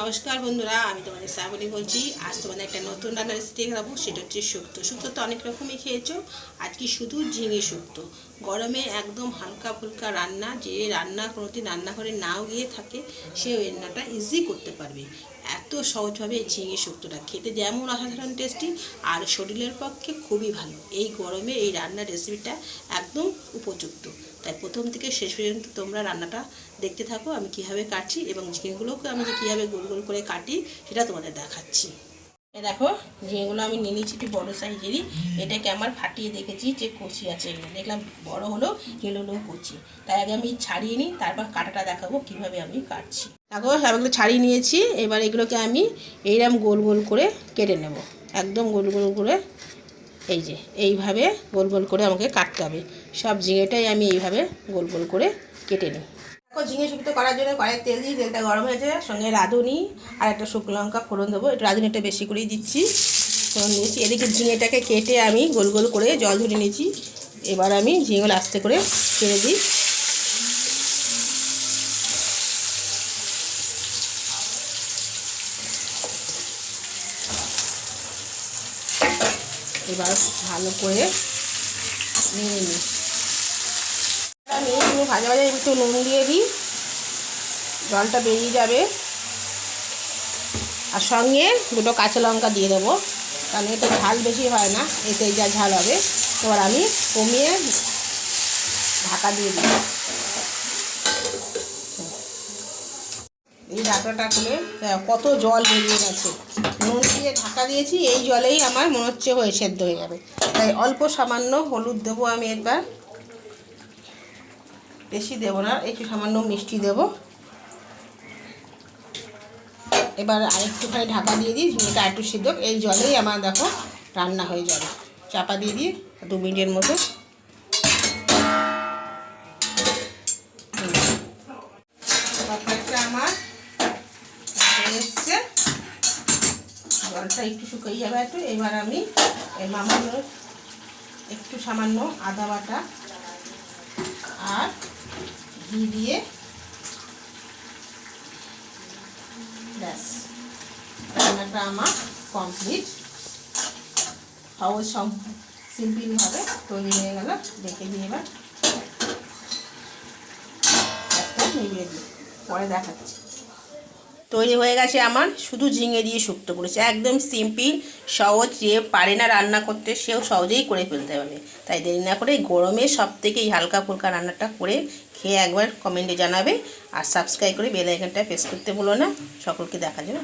নমস্কার বন্ধুরা, আমি তোমাদের শ্রাবণী বলছি। আজ তোমাদের একটা নতুন রান্নার রেসিপি দেখাবো। সেটা হচ্ছে শুক্তো। শুক্তো তো অনেক রকমই খেয়েছো, আজকে শুধু ঝিঙে শুক্তো। গরমে একদম হালকা ফুলকা রান্না, যে রান্না কোনোদিন রান্নাঘরে নাও গিয়ে থাকে সে ওই রান্নাটা ইজি করতে পারবে। এত সহজভাবে ঝিঙে শুক্তোটা খেতে যেমন অসাধারণ টেস্টি, আর শরীরের পক্ষে খুবই ভালো। এই গরমে এই রান্নার রেসিপিটা একদম উপযুক্ত। তাই প্রথম থেকে শেষ পর্যন্ত তোমরা রান্নাটা দেখতে থাকো, আমি কীভাবে কাটছি এবং ঝিঙেগুলোকে আমি যে কীভাবে গোল গোল করে কাটি সেটা তোমাদের দেখাচ্ছি। দেখো, ঝিঙেগুলো আমি নিয়ে নিচ্ছি একটু বড়ো সাইজেরই। এটাকে আমার ফাটিয়ে দেখেছি যে কচি আছে, এগুলো দেখলাম বড় হলো, এগুলো কচি। তাই আগে আমি ছাড়িয়ে নিই, তারপর কাটাটা দেখাবো কীভাবে আমি কাটছি। দেখো, সবগুলো ছাড়িয়ে নিয়েছি। এবার এগুলোকে আমি এইরকম গোল গোল করে কেটে নেব, একদম গোল গোল করে। এই যে এইভাবে গোল গোল করে আমাকে কাটতে হবে। সব ঝিঙেটাই আমি এইভাবে গোল গোল করে কেটে নিই। দেখো, ঝিঙে শুক্তো করার জন্য কড়াই তেল দিই, তেলটা গরম হয়েছে, সঙ্গে রাঁধুনি আর একটা শুকনো লঙ্কা ফোড়ন দেবো। একটু রাঁধুনিটা বেশি করেই দিচ্ছি, ফোড়ন দিয়েছি। এদিকে ঝিঙেটাকে কেটে আমি গোল গোল করে জল ধরে নিয়েছি। এবার আমি ঝিঙেগুলো আস্তে করে ছেড়ে দিই। এবার ভালো করে নিয়ে নিই। ভাজা ভাজা একটু নুন দিয়ে দিই, জলটা বেরিয়ে যাবে। আর সঙ্গে দুটো কাঁচা লঙ্কা দিয়ে দেবো, কারণ এতে ঝাল বেশি হয় না, এতে যা ঝাল হবে। এবার আমি কমিয়ে ঢাকা দিয়ে দিই। এই ঢাকাটা খুলে কত জল বেরিয়ে গেছে। নুন দিয়ে ঢাকা দিয়েছি, এই জলেই আমার মনে হচ্ছে হয়ে সেদ্ধ হয়ে যাবে। তাই অল্প সামান্য হলুদ দেবো আমি একবার, বেশি দেবো না, একটু সামান্য মিষ্টি দেবো। এবার আরেকটুখানি ঢাকা দিয়ে দিই, ঝিঙেটা একটু সিদ্ধ। এই জলেই আমার দেখো রান্না হয়ে যাবে। চাপা দিয়ে দিই 2 মিনিটের মতো। তরকারিটা আমার হয়ে এসছে, জলটা একটু শুকিয়ে যাবে একটু। এবার আমি মামাগুলো একটু সামান্য আদা বাটা আর ঘি দিয়ে ব্যাস, রান্নাটা আমার কমপ্লিট। সহজ সিম্পলভাবে তৈরি হয়ে গেল। দেখে দিয়ে এবার একটা নিভিয়ে দিই, পরে দেখাচ্ছি। তৈরি হয়ে গেছে আমার শুধু ঝিঙে দিয়ে শুক্তো করেছে, একদম সিম্পল সহজ। যে পারে না রান্না করতে সেও সহজেই করে ফেলতে পারবে। তাই দেরি না করে গরমে সবথেকে এই হালকা ফুলকা রান্নাটা করে খেয়ে একবার কমেন্টে জানাবে। আর সাবস্ক্রাইব করে বেল আইকনটা প্রেস করতে ভুলো না। সকলকে দেখা যাবে।